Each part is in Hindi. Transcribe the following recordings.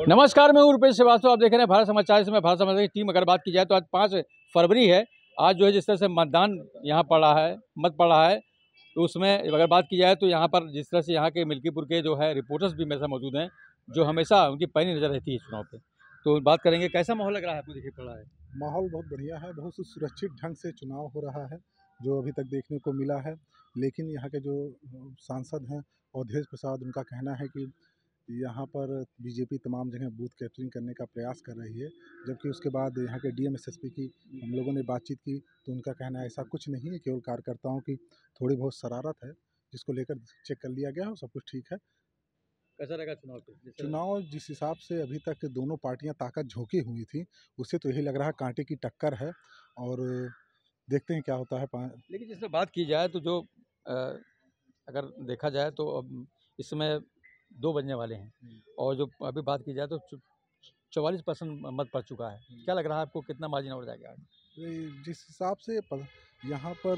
नमस्कार, मैं हूं रुपेश श्रीवास्तव। आप देख रहे हैं भारत समाचार। इसमें भारत समाचार की टीम अगर बात की जाए तो आज 5 फरवरी है। आज जो है जिस तरह से मतदान यहाँ पड़ रहा है, मत पड़ रहा है, तो उसमें अगर बात की जाए तो यहाँ पर जिस तरह से यहाँ के मिल्कीपुर के जो है रिपोर्टर्स भी मेरे साथ मौजूद हैं, जो हमेशा उनकी पैनी नज़र रहती है चुनाव पे। तो बात करेंगे कैसा माहौल लग रहा है आपको, दिखाई पड़ रहा है? माहौल बहुत बढ़िया है, बहुत सुरक्षित ढंग से चुनाव हो रहा है, जो अभी तक देखने को मिला है। लेकिन यहाँ के जो सांसद हैं अवधेश प्रसाद, उनका कहना है कि यहाँ पर बीजेपी तमाम जगह बूथ कैप्चरिंग करने का प्रयास कर रही है। जबकि उसके बाद यहाँ के डीएम एसएसपी की हम लोगों ने बातचीत की तो उनका कहना है ऐसा कुछ नहीं है, केवल कार्यकर्ताओं की थोड़ी बहुत शरारत है, जिसको लेकर चेक कर लिया गया है और सब कुछ ठीक है। कैसा रहेगा चुनाव पे? चुनाव जिस हिसाब से अभी तक दोनों पार्टियां ताकत झोंकी हुई थी, उससे तो यही लग रहा है कांटे की टक्कर है और देखते हैं क्या होता है। लेकिन जिस तरह बात की जाए तो जो अगर देखा जाए तो अब इस समय 2 बजने वाले हैं और जो अभी बात की जाए तो 44% मत पड़ चुका है। क्या लग रहा है आपको, कितना मार्जिन और जाएगा आज? जिस हिसाब से यहाँ पर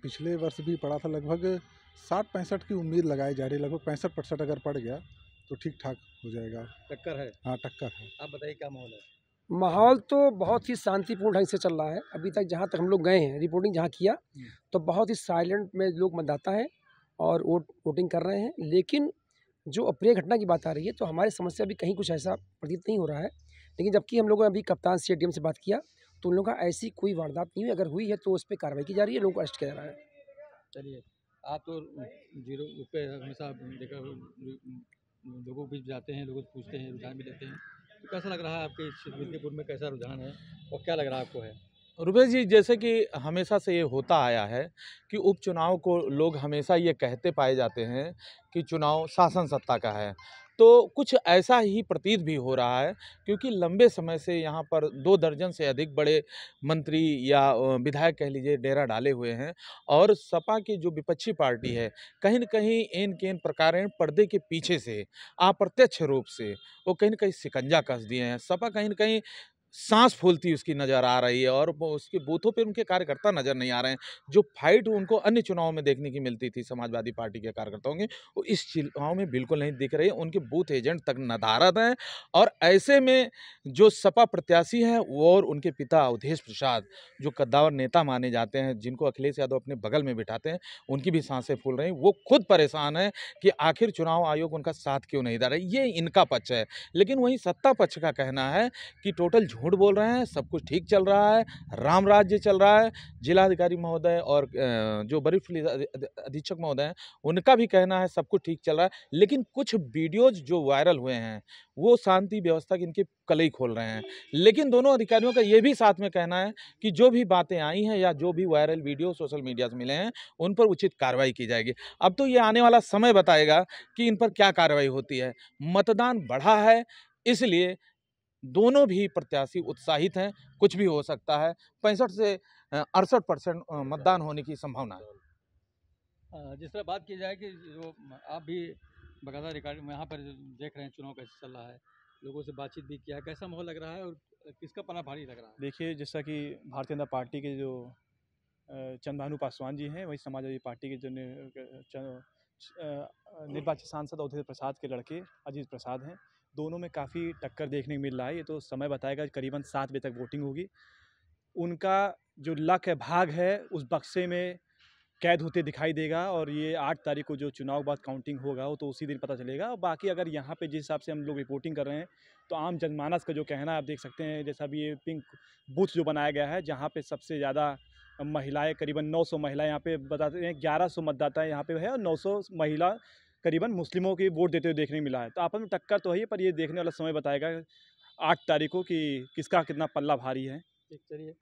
पिछले वर्ष भी पड़ा था, लगभग 60-65 की उम्मीद लगाई जा रही है। लगभग 65% अगर पड़ गया तो ठीक ठाक हो जाएगा। टक्कर है? हाँ, टक्कर है। आप बताइए क्या माहौल है? माहौल तो बहुत ही शांतिपूर्ण ढंग से चल रहा है। अभी तक जहाँ तक हम लोग गए हैं, रिपोर्टिंग जहाँ किया, तो बहुत ही साइलेंट में लोग मतदाता हैं और वोटिंग कर रहे हैं। लेकिन जो अप्रिय घटना की बात आ रही है, तो हमारी समस्या भी कहीं कुछ ऐसा प्रतीत नहीं हो रहा है। लेकिन जबकि हम लोगों ने अभी कप्तान सीएमडी से बात किया, तो उन लोगों का ऐसी कोई वारदात नहीं हुई। अगर हुई है तो उस पर कार्रवाई की जा रही है, लोगों को अरेस्ट किया जा रहा है। चलिए, आप तो जीरो उस पे हमेशा देखा, लोगों के बीच जाते हैं, लोगों से पूछते हैं, रुझान भी लेते हैं। तो कैसा लग रहा है आपके इस मिल्कीपुर में, कैसा रुझान है और क्या लग रहा है आपको है? रुपेश जी, जैसे कि हमेशा से ये होता आया है कि उपचुनाव को लोग हमेशा ये कहते पाए जाते हैं कि चुनाव शासन सत्ता का है, तो कुछ ऐसा ही प्रतीत भी हो रहा है। क्योंकि लंबे समय से यहाँ पर 2 दर्जन से अधिक बड़े मंत्री या विधायक कह लीजिए डेरा डाले हुए हैं और सपा की जो विपक्षी पार्टी है, कहीं न कहीं इन केन प्रकारेण पर्दे के पीछे से अप्रत्यक्ष रूप से वो कहीं न कहीं शिकंजा कस दिए हैं। सपा कहीं न कहीं साँस फूलती उसकी नज़र आ रही है और वो उसके बूथों पे उनके कार्यकर्ता नज़र नहीं आ रहे हैं। जो फाइट उनको अन्य चुनाव में देखने की मिलती थी समाजवादी पार्टी के कार्यकर्ताओं की, वो इस चुनाव में बिल्कुल नहीं दिख रही है। उनके बूथ एजेंट तक नदारद हैं और ऐसे में जो सपा प्रत्याशी हैं वो और उनके पिता अवधेश प्रसाद, जो कद्दावर नेता माने जाते हैं, जिनको अखिलेश यादव अपने बगल में बिठाते हैं, उनकी भी सांसें फूल रही हैं। वो खुद परेशान हैं कि आखिर चुनाव आयोग उनका साथ क्यों नहीं दे रहा है। ये इनका पक्ष है। लेकिन वहीं सत्ता पक्ष का कहना है कि टोटल झूठ बोल रहे हैं, सब कुछ ठीक चल रहा है, राम राज्य चल रहा है। जिलाधिकारी महोदय और जो वरिष्ठ पुलिस अधीक्षक महोदय हैं, उनका भी कहना है सब कुछ ठीक चल रहा है। लेकिन कुछ वीडियोज़ जो वायरल हुए हैं, वो शांति व्यवस्था की इनकी कलई खोल रहे हैं। लेकिन दोनों अधिकारियों का ये भी साथ में कहना है कि जो भी बातें आई हैं या जो भी वायरल वीडियो सोशल मीडिया से मिले हैं, उन पर उचित कार्रवाई की जाएगी। अब तो ये आने वाला समय बताएगा कि इन पर क्या कार्रवाई होती है। मतदान बढ़ा है, इसलिए दोनों भी प्रत्याशी उत्साहित हैं, कुछ भी हो सकता है। 65 से 68% मतदान होने की संभावना है। जिस तरह बात की जाए कि जो आप भी बाकायदा रिकॉर्ड में यहाँ पर देख रहे हैं चुनाव कैसे चल रहा है, लोगों से बातचीत भी किया है, कैसा माहौल लग रहा है और किसका पना भारी लग रहा है? देखिए, जैसा कि भारतीय जनता पार्टी के जो चंद्रभानु पासवान जी हैं, वही समाजवादी पार्टी के जो निर्वाचित सांसद अवधेश प्रसाद के लड़के अजीत प्रसाद हैं। दोनों में काफ़ी टक्कर देखने को मिल रहा है। ये तो समय बताएगा, करीबन 7 बजे तक वोटिंग होगी। उनका जो लक है, भाग है, उस बक्से में कैद होते दिखाई देगा और ये 8 तारीख को जो चुनाव बाद काउंटिंग होगा, वो तो उसी दिन पता चलेगा। और बाकी अगर यहाँ पे जिस हिसाब से हम लोग रिपोर्टिंग कर रहे हैं, तो आम जनमानस का जो कहना है, आप देख सकते हैं, जैसा भी ये पिंक बूथ जो बनाया गया है, जहाँ पे सबसे ज़्यादा महिलाएं, करीबन 900 महिलाएं यहाँ पे बताते हैं, 1100 मतदाता यहाँ पे है और 900 महिला करीबन मुस्लिमों की वोट देते हुए देखने को मिला है। तो आपस में टक्कर तो है ही, पर ये देखने वाला समय बताएगा 8 तारीख को कि किसका कितना पल्ला भारी है। ठीक, चलिए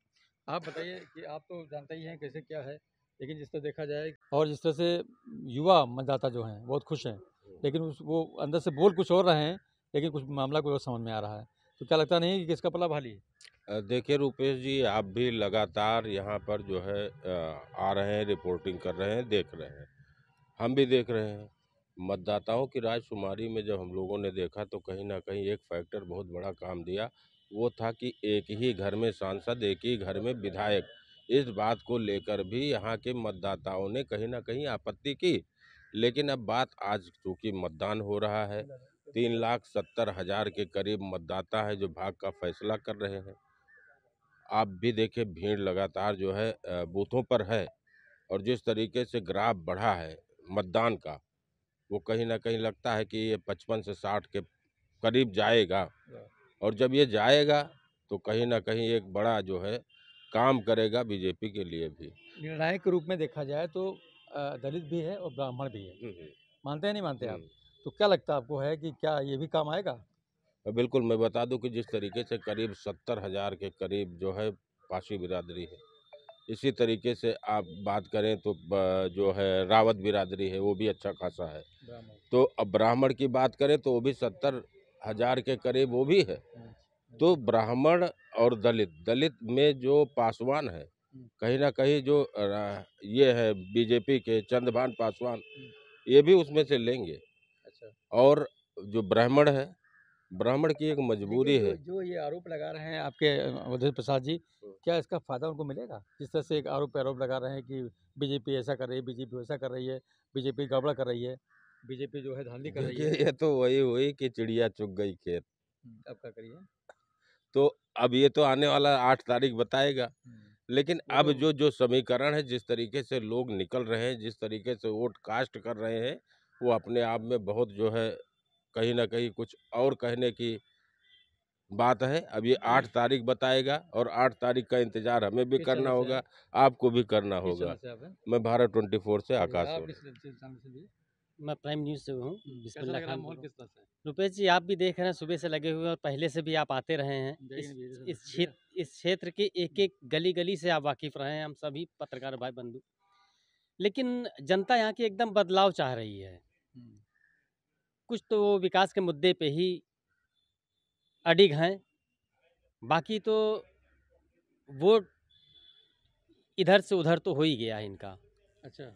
आप बताइए कि आप तो जानते ही हैं कैसे क्या है, लेकिन जिस तरह देखा जाए और जिस तरह से युवा मतदाता जो हैं बहुत खुश हैं, लेकिन वो अंदर से बोल कुछ और रहे हैं, लेकिन कुछ मामला कोई और समझ में आ रहा है। तो क्या लगता नहीं है कि किसका पल्ला भारी है? देखिए रुपेश जी, आप भी लगातार यहाँ पर जो है आ रहे हैं, रिपोर्टिंग कर रहे हैं, देख रहे हैं, हम भी देख रहे हैं। मतदाताओं की रायशुमारी में जब हम लोगों ने देखा तो कहीं ना कहीं एक फैक्टर बहुत बड़ा काम दिया। वो था कि एक ही घर में सांसद, एक ही घर में विधायक। इस बात को लेकर भी यहाँ के मतदाताओं ने कहीं ना कहीं आपत्ति की। लेकिन अब बात आज चूँकि मतदान हो रहा है, 3,70,000 के करीब मतदाता है जो भाग का फैसला कर रहे हैं। आप भी देखें भीड़ लगातार जो है बूथों पर है और जिस तरीके से ग्राफ बढ़ा है मतदान का, वो कहीं न कहीं लगता है कि ये 55 से 60 के करीब जाएगा और जब ये जाएगा तो कहीं न कहीं एक बड़ा जो है काम करेगा बीजेपी के लिए भी। निर्णायक के रूप में देखा जाए तो दलित भी है और ब्राह्मण भी है। मानते हैं नहीं मानते आप? तो क्या लगता है आपको है कि क्या ये भी काम आएगा? बिल्कुल, मैं बता दूं कि जिस तरीके से करीब 70,000 के करीब जो है पारसी बिरादरी है, इसी तरीके से आप बात करें तो जो है रावत बिरादरी है वो भी अच्छा खासा है। तो अब ब्राह्मण की बात करें तो वो भी 70,000 के करीब वो भी है। तो ब्राह्मण और दलित में जो पासवान है, कहीं ना कहीं जो ये है बीजेपी के चंद्रभान पासवान, ये भी उसमें से लेंगे। अच्छा। और जो ब्राह्मण है, ब्राह्मण की एक मजबूरी लेकिन है। जो ये आरोप लगा रहे हैं आपके अवधेश प्रसाद जी, क्या इसका फायदा उनको मिलेगा? जिस तरह से एक आरोप पे आरोप लगा रहे हैं कि बीजेपी ऐसा कर रही है, बीजेपी वैसा कर रही है, बीजेपी गड़बड़ कर रही है, बीजेपी जो है धांधली कर रही देखिए है। ये तो वही हुई कि चिड़िया चुग गई खेत। अब क्या करिए? तो अब ये तो आने वाला 8 तारीख बताएगा। लेकिन वो अब तो जो समीकरण है, जिस तरीके से लोग निकल रहे हैं, जिस तरीके से वोट कास्ट कर रहे हैं, वो अपने आप में बहुत जो है कहीं न कहीं कुछ और कहने की बात है। अब ये 8 तारीख बताएगा और 8 तारीख का इंतज़ार हमें भी किस करना चैनल से होगा, हैं? आपको भी करना किस होगा। चैनल से आप हैं? मैं भारत 24 से चलिए, आकाश आप हूँ। किस चैनल से लिए? मैं प्राइम न्यूज़ से हूँ, कैसा बिस्मिल्लाह लग रहा है खान माहौल बोल रहा किस तरह से? हूँ। रुपेश जी, आप भी देख रहे हैं सुबह से लगे हुए हैं और पहले से भी आप आते रहे हैं। देखिए नहीं, इस देखिए इस देखिए। क्षेत्र इस क्षेत्र के एक-एक गली-गली से आप वाकिफ़ रहे हैं, हम सभी पत्रकार भाई बंधु। लेकिन जनता यहाँ की एकदम बदलाव चाह रही है। हुँ। कुछ तो वो विकास के मुद्दे पे ही अडिग हैं, बाकी तो वोट इधर से उधर तो हो ही गया है इनका। अच्छा।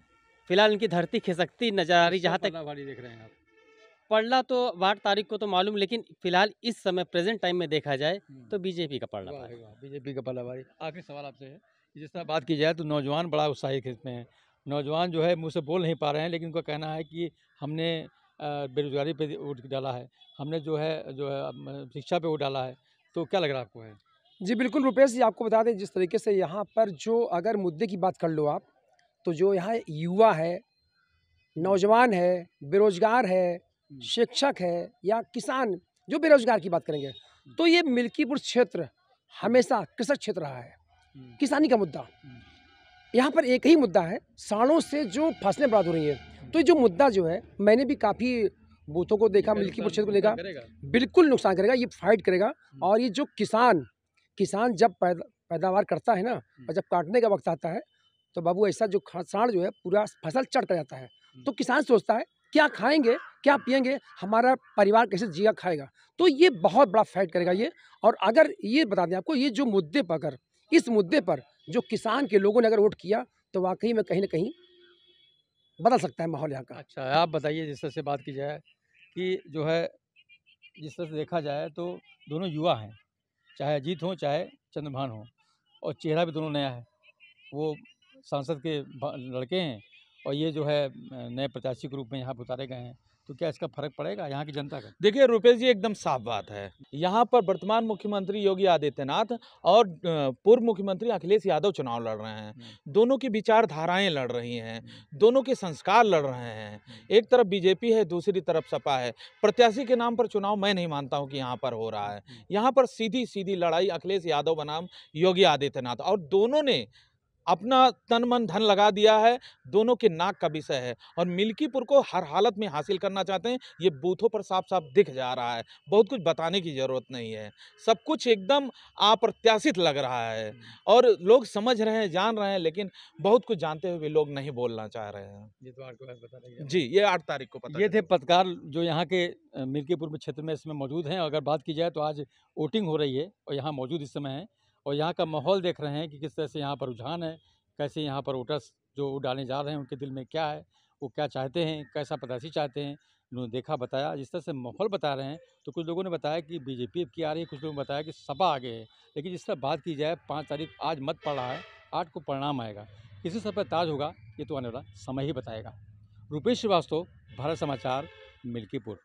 फिलहाल इनकी धरती खिसकती नज़र आ रही, किसका जहाँ तक पल्ला देख रहे हैं आप? पलड़ा तो 8 तारीख को तो मालूम, लेकिन फिलहाल इस समय प्रेज़ेंट टाइम में देखा जाए तो बीजेपी का पलड़ा वाह भारी। भाई वाह! बीजेपी का पल्ला भारी। आखिरी सवाल आपसे है कि जिस तरह बात की जाए तो नौजवान बड़ा उत्साहित इसमें है। नौजवान जो है मुँह से बोल नहीं पा रहे हैं, लेकिन उनका कहना है कि हमने बेरोज़गारी पे वोट डाला है, हमने जो है शिक्षा पे वोट डाला है। तो क्या लग रहा है आपको है? जी बिल्कुल रुपेश जी, आपको बता दें जिस तरीके से यहाँ पर जो अगर मुद्दे की बात कर लो आप, तो जो यहाँ युवा है, नौजवान है, बेरोज़गार है, शिक्षक है या किसान, जो बेरोज़गार की बात करेंगे, तो ये मिल्कीपुर क्षेत्र हमेशा कृषक क्षेत्र रहा है, किसानी का मुद्दा। यहाँ पर एक ही मुद्दा है, सालों से जो फसलें बर्बाद हो रही हैं, तो ये जो मुद्दा जो है, मैंने भी काफ़ी बूथों को देखा, मिल्कीपुर क्षेत्र को देखा, करेगा? बिल्कुल नुकसान करेगा, ये फाइट करेगा। और ये जो किसान जब पैदावार करता है ना, और जब काटने का वक्त आता है, तो बाबू ऐसा जो साँड़ जो है पूरा फसल चढ़ कर जाता है। तो किसान सोचता है क्या खाएंगे, क्या पिएंगे, हमारा परिवार कैसे जिया खाएगा। तो ये बहुत बड़ा फाइट करेगा ये। और अगर ये बता दें आपको, ये जो मुद्दे पर अगर इस मुद्दे पर जो किसान के लोगों ने अगर वोट किया, तो वाकई में कहीं ना कहीं बदल सकता है माहौल यहाँ का। अच्छा, आप बताइए जिस तरह से बात की जाए कि जो है जिस तरह से देखा जाए तो दोनों युवा हैं, चाहे अजीत हों, चाहे चंद्रभान हों, और चेहरा भी दोनों नया है। वो सांसद के लड़के हैं और ये जो है नए प्रत्याशी के रूप में यहाँ पर उतारे गए हैं। तो क्या इसका फ़र्क पड़ेगा यहाँ की जनता का? देखिए रुपेश जी, एकदम साफ बात है। यहाँ पर वर्तमान मुख्यमंत्री योगी आदित्यनाथ और पूर्व मुख्यमंत्री अखिलेश यादव चुनाव लड़ रहे हैं। दोनों की विचारधाराएं लड़ रही हैं, दोनों के संस्कार लड़ रहे हैं। एक तरफ बीजेपी है, दूसरी तरफ सपा है। प्रत्याशी के नाम पर चुनाव मैं नहीं मानता हूँ कि यहाँ पर हो रहा है। यहाँ पर सीधी सीधी लड़ाई अखिलेश यादव बनाम योगी आदित्यनाथ, और दोनों ने अपना तन मन धन लगा दिया है, दोनों के नाक का विषय है और मिल्कीपुर को हर हालत में हासिल करना चाहते हैं। ये बूथों पर साफ साफ दिख जा रहा है, बहुत कुछ बताने की ज़रूरत नहीं है, सब कुछ एकदम अप्रत्याशित लग रहा है और लोग समझ रहे हैं, जान रहे हैं, लेकिन बहुत कुछ जानते हुए भी लोग नहीं बोलना चाह रहे हैं। ये तो आपको बता देंगे। जी, ये 8 तारीख को पता ये थे चलेगा। पत्रकार जो यहाँ के मिल्कीपुर में क्षेत्र में इसमें मौजूद हैं। अगर बात की जाए तो आज वोटिंग हो रही है और यहाँ मौजूद इस समय हैं और यहाँ का माहौल देख रहे हैं कि किस तरह से यहाँ पर रुझान है, कैसे यहाँ पर वोटर्स जो वोट डालने जा रहे हैं उनके दिल में क्या है, वो क्या चाहते हैं, कैसा प्रत्याशी चाहते हैं, उन्होंने देखा, बताया। जिस तरह से माहौल बता रहे हैं तो कुछ लोगों ने बताया कि बीजेपी अब की आ रही है, कुछ लोगों ने बताया कि सपा आगे है। लेकिन जिस तरह बात की जाए 5 तारीख आज मत पड़ रहा है, 8 को परिणाम आएगा। किसी सर पर ताज होगा ये तो आने वाला समय ही बताएगा। रुपेश श्रीवास्तव, भारत समाचार, मिल्कीपुर।